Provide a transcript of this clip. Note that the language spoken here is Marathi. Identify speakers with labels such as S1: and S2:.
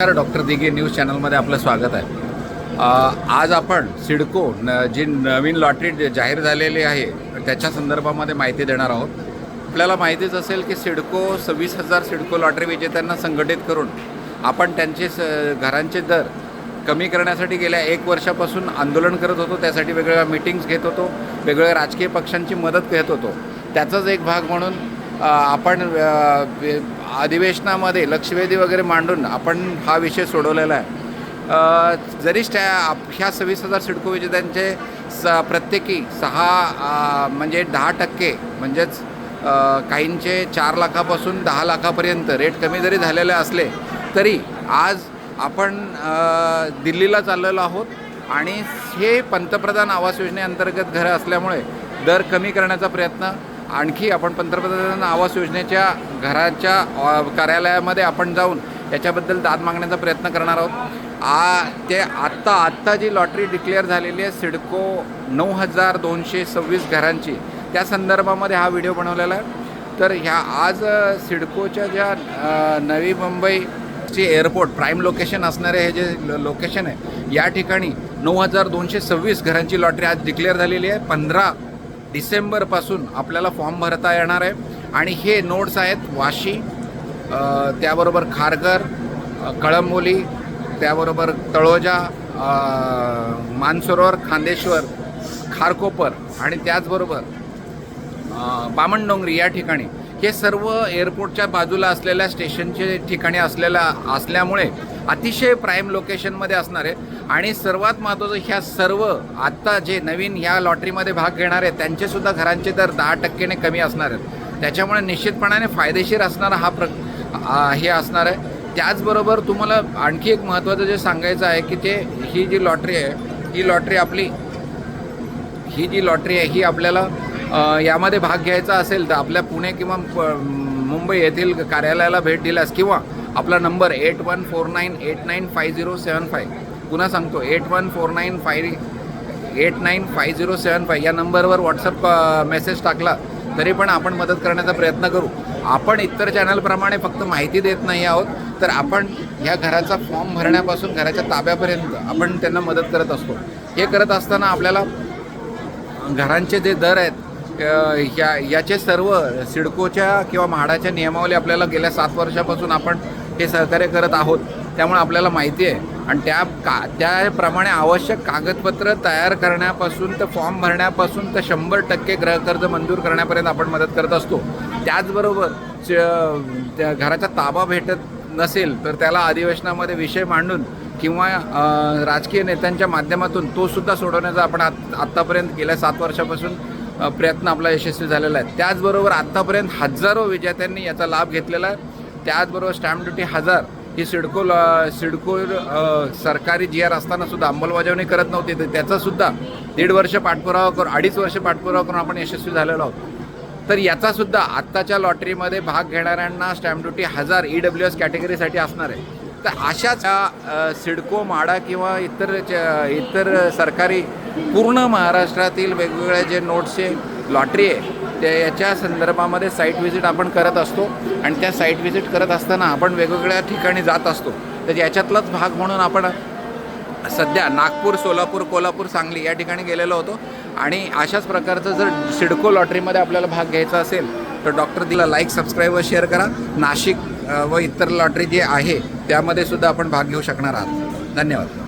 S1: डॉक्टर दिघे न्यूज चॅनलमध्ये आपलं स्वागत आहे। आज आपण सिडको जी नवीन लॉटरी जाहीर झालेली आहे त्याच्या संदर्भामध्ये माहिती देणार आहोत। आपल्याला माहितीच असेल की सिडको 26,000 सिडको लॉटरी विजेत्यांना संघटित करून आपण त्यांचे घरांचे दर कमी करण्यासाठी गेल्या 1 वर्षापासून आंदोलन करत होतो। त्यासाठी वेगवेगळ्या मीटिंग्स घेत होतो, वेगवेगळ्या राजकीय पक्षांची मदत घेत होतो। त्याचाच एक भाग म्हणून आपण अधिवेशनामध्ये लक्षवेधी वगैरे मांडून आपण हा विषय सोडवलेला आहे। जरी ह्या 26,000 सिडको विजेत्यांचे प्रत्येकी 6 म्हणजे 10% म्हणजेच काहींचे 4 लाखापासून 10 लाखापर्यंत रेट कमी जरी झालेले असले तरी आज आपण दिल्लीला चाललेलो आहोत आणि हे पंतप्रधान आवास योजनेअंतर्गत घरं असल्यामुळे दर कमी करण्याचा प्रयत्न आणखी आपण पंतप्रधान आवास योजनेच्या घराच्या कार्यालयामध्ये आपण जाऊन याच्याबद्दल दाद मागण्याचा प्रयत्न करणार आहोत। ते आत्ता जी लॉटरी डिक्लेअर झालेली आहे सिडको 9,226 घरांची, त्या संदर्भामध्ये हा व्हिडिओ बनवलेला आहे। तर ह्या आज सिडकोच्या ज्या नवी मुंबईची एअरपोर्ट प्राईम लोकेशन असणारे हे जे लोकेशन आहे या ठिकाणी 9,226 घरांची लॉटरी आज डिक्लेअर झालेली आहे। 15 डिसेंबरपासून आपल्याला फॉर्म भरता येणार आहे आणि हे नोड्स आहेत वाशी, त्याबरोबर खारघर, कळंबोली, त्याबरोबर तळोजा, मानसरोवर, खांदेश्वर, खारकोपर आणि त्याचबरोबर बामणडोंगरी या ठिकाणी हे सर्व एअरपोर्टच्या बाजूला असलेल्या स्टेशनचे ठिकाणी असल्यामुळे अतिशय प्राईम लोकेशनमध्ये असणार आहे। आणि सर्वात महत्त्वाचं ह्या सर्व आत्ता जे नवीन ह्या लॉटरीमध्ये भाग घेणार आहेत त्यांचेसुद्धा घरांचे दर 10% कमी असणार आहेत। त्याच्यामुळे निश्चितपणाने फायदेशीर असणारा हे असणार आहे। त्याचबरोबर तुम्हाला आणखी एक महत्त्वाचं जे सांगायचं आहे की ही जी लॉटरी आहे ही आपल्याला यामध्ये भाग घ्यायचा असेल तर आपल्या पुणे किंवा मुंबई येथील कार्यालयाला भेट दिल्यास किंवा आपला नंबर 8149895075, पुन्हा सांगतो 8149895075 या नंबरवर व्हॉट्सअप मेसेज टाकला तरी पण आपण मदत करण्याचा प्रयत्न करू। आपण इतर चॅनलप्रमाणे फक्त माहिती देत नाही आहोत, तर आपण ह्या घराचा फॉर्म भरण्यापासून घराच्या ताब्यापर्यंत आपण त्यांना मदत करत असतो। हे करत असताना आपल्याला घरांचे जे दर आहेत याचे सर्व सिडकोच्या किंवा म्हाडाच्या नियमावली आपल्याला गेल्या 7 वर्षापासून आपण हे सहकार्य करत आहोत, त्यामुळे आपल्याला माहिती आहे। आणि त्याप्रमाणे आवश्यक कागदपत्र तयार करण्यापासून तर फॉर्म भरण्यापासून तर 100% गृहकर्ज मंजूर करण्यापर्यंत आपण मदत करत असतो। त्याचबरोबर त्या घराचा ताबा भेटत नसेल तर त्याला अधिवेशनामध्ये विषय मांडून किंवा राजकीय नेत्यांच्या माध्यमातून तो सुद्धा सोडवण्याचा आपण आत्तापर्यंत गेल्या 7 वर्षापासून प्रयत्न आपला यशस्वी झालेला आहे। त्याचबरोबर आत्तापर्यंत हजारो विजेत्यांनी याचा लाभ घेतलेला आहे। त्याचबरोबर स्टॅम्प ड्युटी 1000 ही सिडको सरकारी GR असताना सुद्धा अंमलबजावणी करत नव्हती, तर त्याचासुद्धा 1.5 वर्ष पाठपुरावा करून 2.5 वर्ष पाठपुरावा करून आपण यशस्वी झालेलो आहोत। तर याचासुद्धा आत्ताच्या लॉटरीमध्ये भाग घेणाऱ्यांना स्टॅम्प ड्युटी 1000 EWS कॅटेगरीसाठी असणार आहे। तर अशाच सिडको, म्हाडा किंवा इतर सरकारी पूर्ण महाराष्ट्रातील वेगवेगळे जे नोट्सचे लॉटरी आहे याच्या संदर्भामध्ये साईट व्हिजिट आपण करत असतो आणि त्या साईट व्हिजिट करत असताना आपण वेगवेगळ्या ठिकाणी जात असतो। तर याच्यातलाच भाग म्हणून आपण सध्या नागपूर, सोलापूर, कोल्हापूर, सांगली या ठिकाणी गेलेलो होतो। आणि अशाच प्रकारचं जर सिडको लॉटरीमध्ये आपल्याला भाग घ्यायचा असेल तर डॉक्टर दिला लाईक, सबस्क्राईब व शेअर करा। नाशिक व इतर लॉटरी जे आहे त्यामध्ये सुद्धा आपण भाग घेऊ शकणार आहात। धन्यवाद।